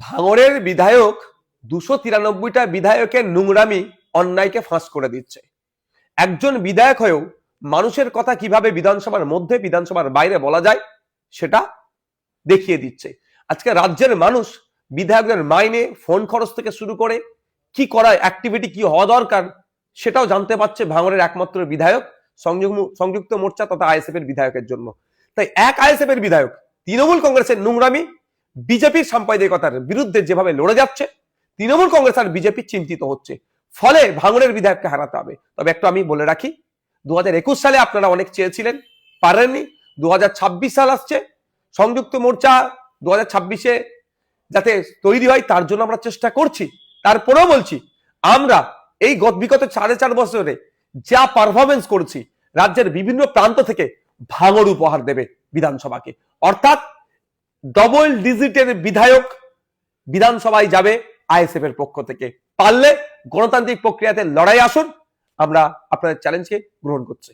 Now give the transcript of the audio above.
ভাঙড়ের বিধায়ক 293টা বিধায়কের নোংরামি অন্যায়কে ফাঁস করে দিচ্ছে। একজন বিধায়ক হয়েও মানুষের কথা কিভাবে বিধানসভার মধ্যে বিধানসভার বাইরে বলা যায় সেটা দেখিয়ে দিচ্ছে। আজকে রাজ্যের মানুষ বিধায়কদের মাইনে, ফোন খরচ থেকে শুরু করে কি করা অ্যাক্টিভিটি কি হওয়া দরকার সেটাও জানতে পারছে ভাঙড়ের একমাত্র বিধায়ক সংযুক্ত মোর্চা তথা আইএসএফ এর বিধায়কের জন্য। তাই এক আইএসএফ এর বিধায়ক তৃণমূল কংগ্রেসের নোংরামি, বিজেপির সাম্প্রদায়িকতার বিরুদ্ধে যেভাবে লড়ে যাচ্ছে, তৃণমূল কংগ্রেস আর বিজেপি চিন্তিত হচ্ছে। ফলে ভাঙড়ের বিধায়ককে হারাতে হবে। তবে একটু আমি বলে রাখি, 2021 সালে আপনারা অনেক চেয়েছিলেন, পারেননি। 2026 সাল আসছে, সংযুক্ত মোর্চা 2026-এ যাতে তৈরি হয় তার জন্য আমরা চেষ্টা করছি। তারপরেও বলছি, আমরা এই বিগত 4.5 বছরে যা পারফরমেন্স করছি, রাজ্যের বিভিন্ন প্রান্ত থেকে ভাঙড় উপহার দেবে বিধানসভাকে। অর্থাৎ ডবল ডিজিটের বিধায়ক বিধানসভায় যাবে আইএসএফ এর পক্ষ থেকে। পারলে গণতান্ত্রিক প্রক্রিয়াতে লড়াই আসুন, আমরা আপনাদের চ্যালেঞ্জকে গ্রহণ করছি।